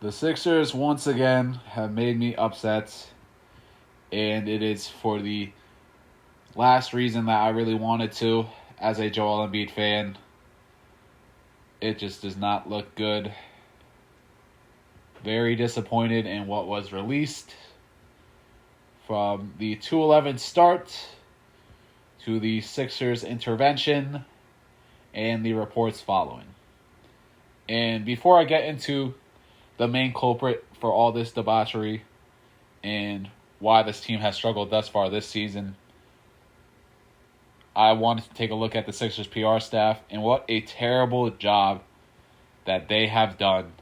The Sixers once again have made me upset, and it is for the last reason that I really wanted to as a Joel Embiid fan. It just does not look good. Very disappointed in what was released from the 2-11 start to the Sixers intervention and the reports following. And before I get into the main culprit for all this debauchery and why this team has struggled thus far this season, I wanted to take a look at the Sixers PR staff and what a terrible job that they have done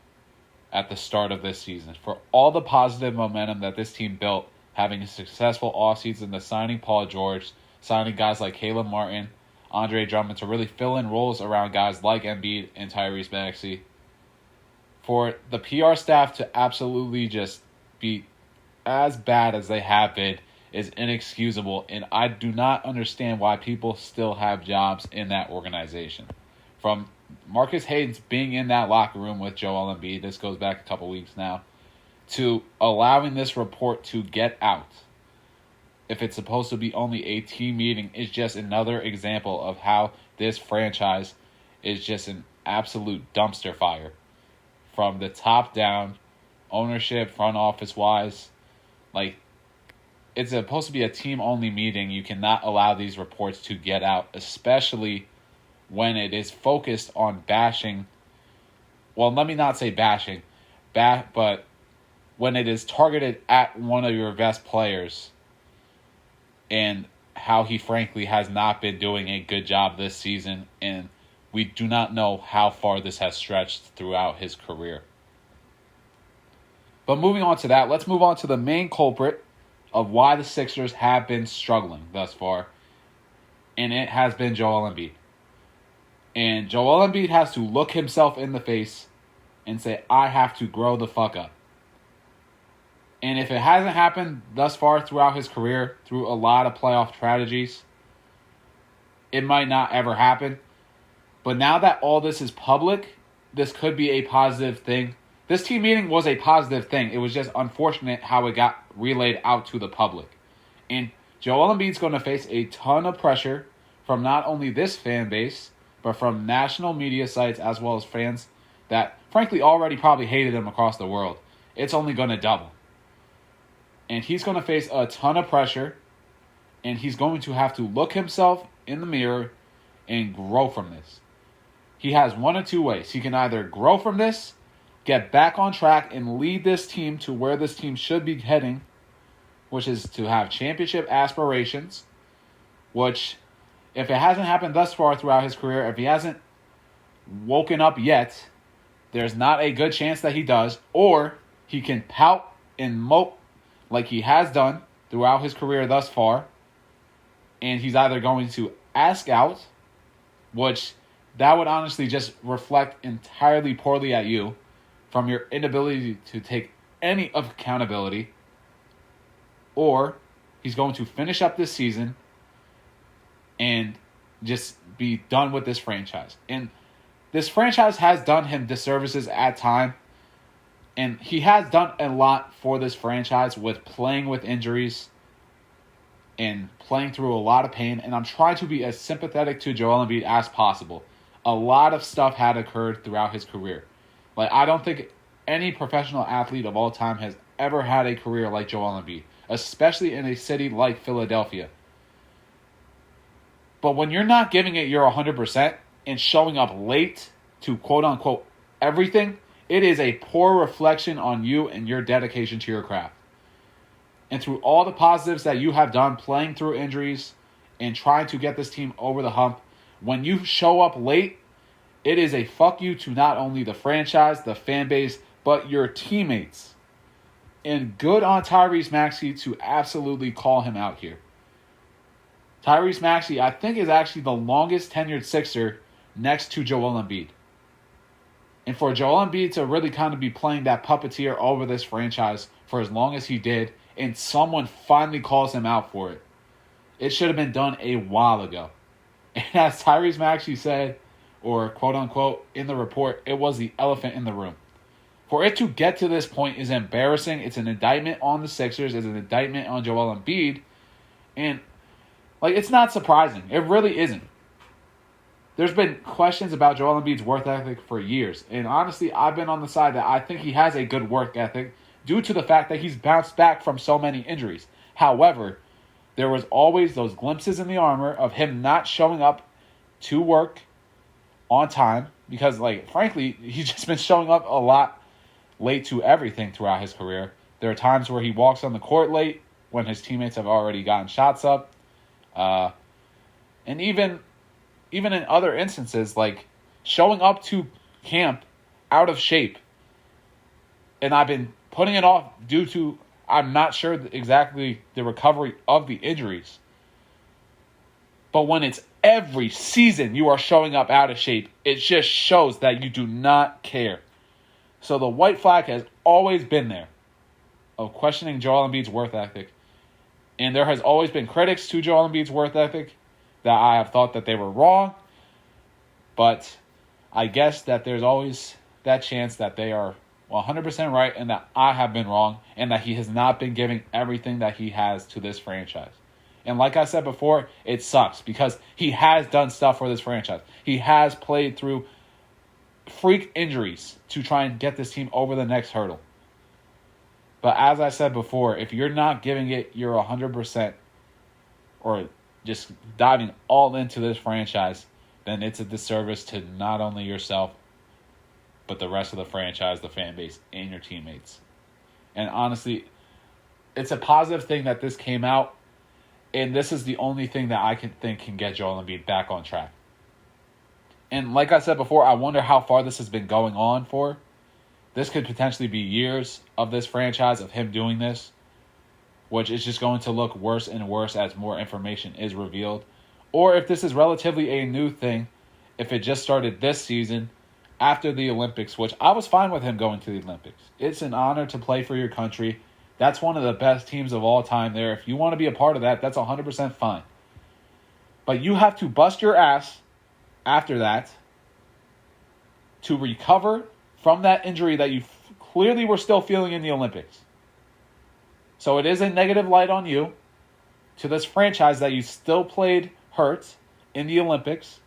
at the start of this season. For all the positive momentum that this team built, having a successful offseason, the signing Paul George, signing guys like Caleb Martin, Andre Drummond to really fill in roles around guys like Embiid and Tyrese Maxey. For the PR staff to absolutely just be as bad as they have been is inexcusable, and I do not understand why people still have jobs in that organization. From Marcus Haynes being in that locker room with Joel Embiid, this goes back a couple weeks now, to allowing this report to get out, if it's supposed to be only a team meeting, is just another example of how this franchise is just an absolute dumpster fire. From the top down, ownership, front office wise, it's supposed to be a team-only meeting. You cannot allow these reports to get out, especially when it is focused on bashing. Well, let me not say bashing, but when it is targeted at one of your best players and how he frankly has not been doing a good job this season, and we do not know how far this has stretched throughout his career. But moving on to that, let's move on to the main culprit of why the Sixers have been struggling thus far, and it has been Joel Embiid. And Joel Embiid has to look himself in the face and say, I have to grow the fuck up. And if it hasn't happened thus far throughout his career, through a lot of playoff tragedies, it might not ever happen. But now that all this is public, this could be a positive thing. This team meeting was a positive thing. It was just unfortunate how it got relayed out to the public. And Joel Embiid's going to face a ton of pressure from not only this fan base, but from national media sites as well as fans that frankly already probably hated him across the world. It's only going to double. And he's going to face a ton of pressure, and he's going to have to look himself in the mirror and grow from this. He has one of two ways. He can either grow from this, get back on track, and lead this team to where this team should be heading, which is to have championship aspirations, which, if it hasn't happened thus far throughout his career, if he hasn't woken up yet, there's not a good chance that he does, or he can pout and mope like he has done throughout his career thus far, and he's either going to ask out, which that would honestly just reflect entirely poorly at you from your inability to take any accountability, or he's going to finish up this season and just be done with this franchise. And this franchise has done him disservices at time, and he has done a lot for this franchise with playing with injuries and playing through a lot of pain, and I'm trying to be as sympathetic to Joel Embiid as possible. A lot of stuff had occurred throughout his career. I don't think any professional athlete of all time has ever had a career like Joel Embiid, especially in a city like Philadelphia. But when you're not giving it your 100% and showing up late to quote-unquote everything, it is a poor reflection on you and your dedication to your craft. And through all the positives that you have done, playing through injuries and trying to get this team over the hump, when you show up late, it is a fuck you to not only the franchise, the fan base, but your teammates. And good on Tyrese Maxey to absolutely call him out here. Tyrese Maxey, I think, is actually the longest tenured Sixer next to Joel Embiid. And for Joel Embiid to really kind of be playing that puppeteer over this franchise for as long as he did, and someone finally calls him out for it, it should have been done a while ago. And as Tyrese Maxey said, or quote-unquote in the report, it was the elephant in the room. For it to get to this point is embarrassing. It's an indictment on the Sixers. It's an indictment on Joel Embiid. And, it's not surprising. It really isn't. There's been questions about Joel Embiid's work ethic for years. And honestly, I've been on the side that I think he has a good work ethic due to the fact that he's bounced back from so many injuries. However, there was always those glimpses in the armor of him not showing up to work on time because, frankly, he's just been showing up a lot late to everything throughout his career. There are times where he walks on the court late when his teammates have already gotten shots up. And even in other instances, like showing up to camp out of shape. And I've been putting it off due to I'm not sure exactly the recovery of the injuries. But when it's every season you are showing up out of shape, it just shows that you do not care. So the white flag has always been there of questioning Joel Embiid's work ethic. And there has always been critics to Joel Embiid's work ethic that I have thought that they were wrong. But I guess that there's always that chance that they are 100% right and that I have been wrong and that he has not been giving everything that he has to this franchise. And like I said before, it sucks because he has done stuff for this franchise. He has played through freak injuries to try and get this team over the next hurdle. But as I said before, if you're not giving it your 100% or just diving all into this franchise, then it's a disservice to not only yourself, but the rest of the franchise, the fan base, and your teammates. And honestly, it's a positive thing that this came out, and this is the only thing that I can think can get Joel Embiid back on track. And like I said before, I wonder how far this has been going on for. This could potentially be years of this franchise, of him doing this, which is just going to look worse and worse as more information is revealed. Or if this is relatively a new thing, if it just started this season after the Olympics, which I was fine with him going to the Olympics. It's an honor to play for your country. That's one of the best teams of all time there. If you want to be a part of that, that's 100% fine. But you have to bust your ass after that to recover from that injury that you clearly were still feeling in the Olympics. So it is a negative light on you, to this franchise that you still played hurt in the Olympics.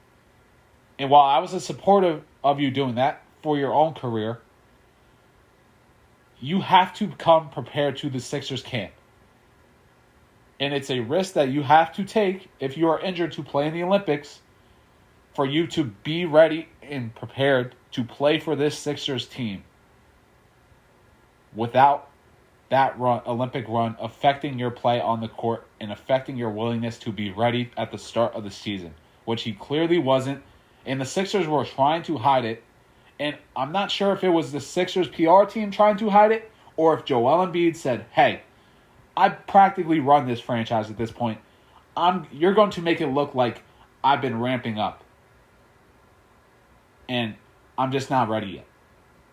And while I was a supporter of you doing that for your own career, you have to come prepared to the Sixers camp. And it's a risk that you have to take if you are injured to play in the Olympics for you to be ready and prepared to play for this Sixers team without that Olympic run affecting your play on the court and affecting your willingness to be ready at the start of the season, which he clearly wasn't. And the Sixers were trying to hide it. And I'm not sure if it was the Sixers PR team trying to hide it or if Joel Embiid said, hey, I practically run this franchise at this point. You're going to make it look like I've been ramping up. And I'm just not ready yet.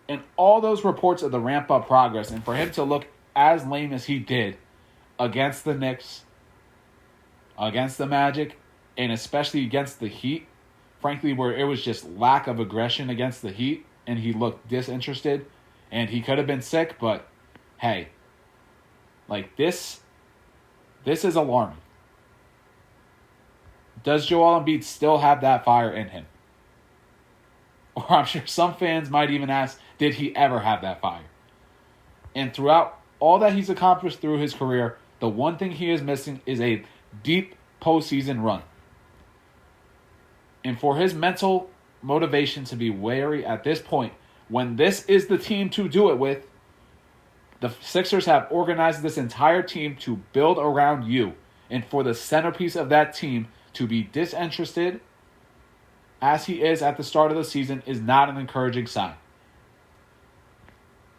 And all those reports of the ramp-up progress, and for him to look as lame as he did against the Knicks, against the Magic, and especially against the Heat, frankly, where it was just lack of aggression against the Heat, and he looked disinterested, and he could have been sick, but hey, this is alarming. Does Joel Embiid still have that fire in him? Or I'm sure some fans might even ask, did he ever have that fire? And throughout all that he's accomplished through his career, the one thing he is missing is a deep postseason run. And for his mental motivation to be wary at this point, when this is the team to do it with, the Sixers have organized this entire team to build around you. And for the centerpiece of that team to be disinterested as he is at the start of the season is not an encouraging sign.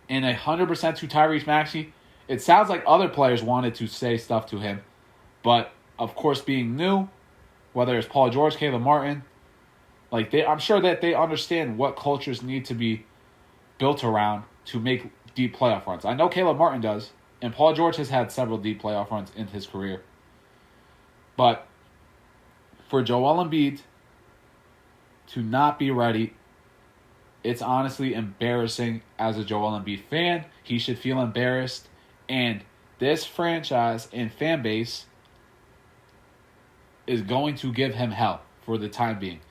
And 100% to Tyrese Maxey, it sounds like other players wanted to say stuff to him. But, of course, being new, whether it's Paul George, Caleb Martin, I'm sure that they understand what cultures need to be built around to make deep playoff runs. I know Caleb Martin does, and Paul George has had several deep playoff runs in his career. But for Joel Embiid to not be ready It's honestly embarrassing as a Joel Embiid fan. He should feel embarrassed. And this franchise and fan base is going to give him hell for the time being.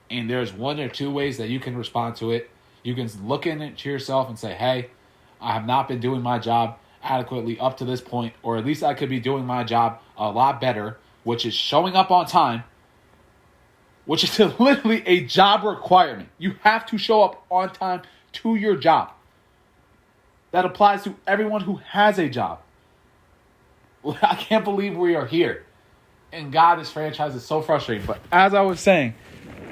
And there's one or two ways that you can respond to it. You can look into yourself and say, hey, I have not been doing my job adequately up to this point, or at least I could be doing my job a lot better, which is showing up on time, which is literally a job requirement. You have to show up on time to your job. That applies to everyone who has a job. I can't believe we are here. And God, this franchise is so frustrating. But as I was saying,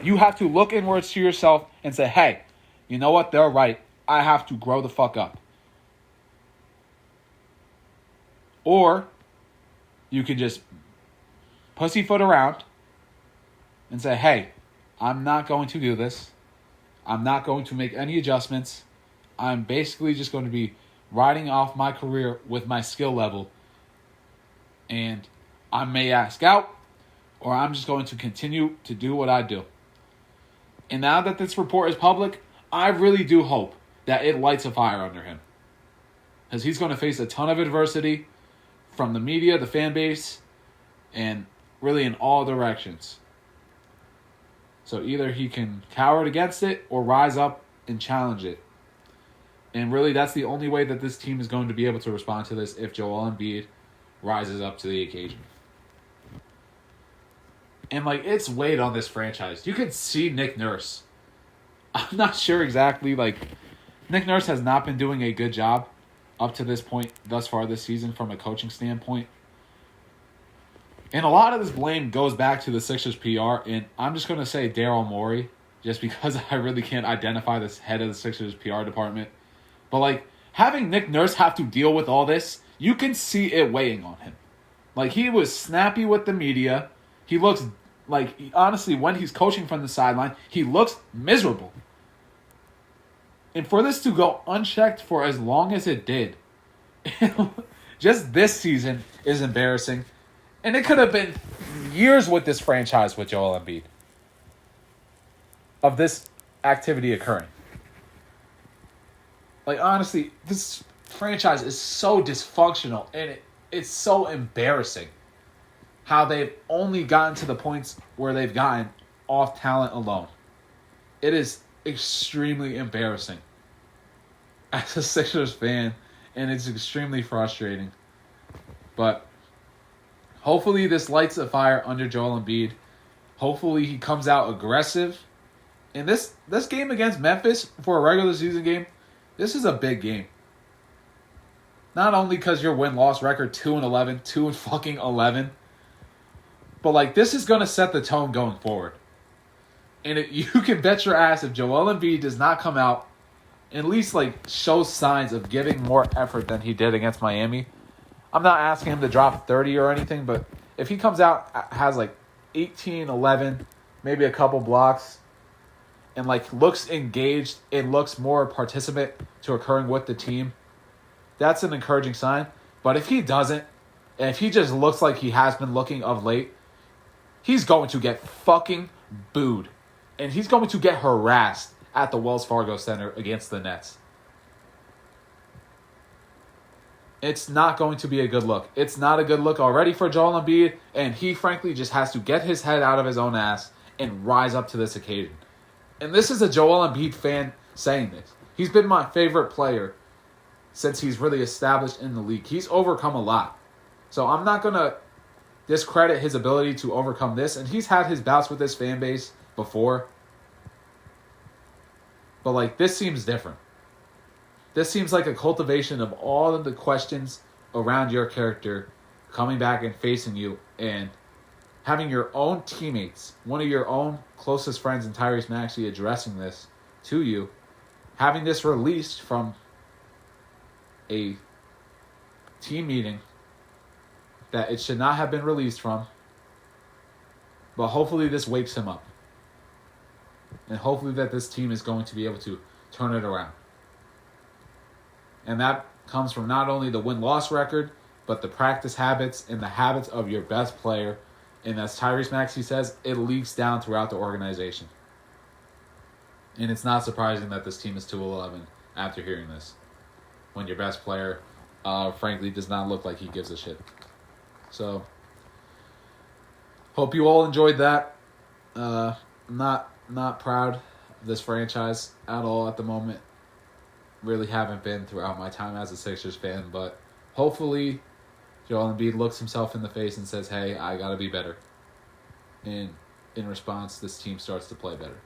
you have to look inwards to yourself and say, hey, you know what? They're right. I have to grow the fuck up. Or you can just pussyfoot around and say, hey, I'm not going to do this. I'm not going to make any adjustments. I'm basically just going to be riding off my career with my skill level. And I may ask out, or I'm just going to continue to do what I do. And now that this report is public, I really do hope that it lights a fire under him. Because he's going to face a ton of adversity from the media, the fan base, and really in all directions. So either he can cower against it or rise up and challenge it. And really that's the only way that this team is going to be able to respond to this if Joel Embiid rises up to the occasion. And it's weighed on this franchise. You can see Nick Nurse. I'm not sure exactly, Nick Nurse has not been doing a good job up to this point thus far this season from a coaching standpoint. And a lot of this blame goes back to the Sixers PR, and I'm just going to say Daryl Morey, just because I really can't identify this head of the Sixers PR department. But, having Nick Nurse have to deal with all this, you can see it weighing on him. He was snappy with the media. He looks honestly, when he's coaching from the sideline, he looks miserable. And for this to go unchecked for as long as it did, just this season is embarrassing. And it could have been years with this franchise with Joel Embiid of this activity occurring. Honestly, this franchise is so dysfunctional and it's so embarrassing how they've only gotten to the points where they've gotten off talent alone. It is extremely embarrassing as a Sixers fan, and it's extremely frustrating. But hopefully this lights a fire under Joel Embiid. Hopefully he comes out aggressive. And this game against Memphis for a regular season game, this is a big game. Not only because your win-loss record 2-11, 2-11, but this is going to set the tone going forward. And you can bet your ass if Joel Embiid does not come out and at least show signs of giving more effort than he did against Miami. I'm not asking him to drop 30 or anything, but if he comes out, has 18, 11, maybe a couple blocks, and looks engaged and looks more participant to occurring with the team, that's an encouraging sign. But if he doesn't, and if he just looks like he has been looking of late, he's going to get fucking booed. And he's going to get harassed at the Wells Fargo Center against the Nets. It's not going to be a good look. It's not a good look already for Joel Embiid, and he frankly just has to get his head out of his own ass and rise up to this occasion. And this is a Joel Embiid fan saying this. He's been my favorite player since he's really established in the league. He's overcome a lot. So I'm not going to discredit his ability to overcome this, and he's had his bouts with this fan base before. But this seems different. This seems like a cultivation of all of the questions around your character coming back and facing you, and having your own teammates, one of your own closest friends in Tyrese Maxey addressing this to you, having this released from a team meeting that it should not have been released from. But hopefully this wakes him up. And hopefully that this team is going to be able to turn it around. And that comes from not only the win-loss record, but the practice habits and the habits of your best player. And as Tyrese Maxey says, it leaks down throughout the organization. And it's not surprising that this team is 2-11 after hearing this. When your best player, frankly, does not look like he gives a shit. So, hope you all enjoyed that. Not proud of this franchise at all at the moment. Really haven't been throughout my time as a Sixers fan, but hopefully Joel Embiid looks himself in the face and says, hey, I got to be better. And in response, this team starts to play better.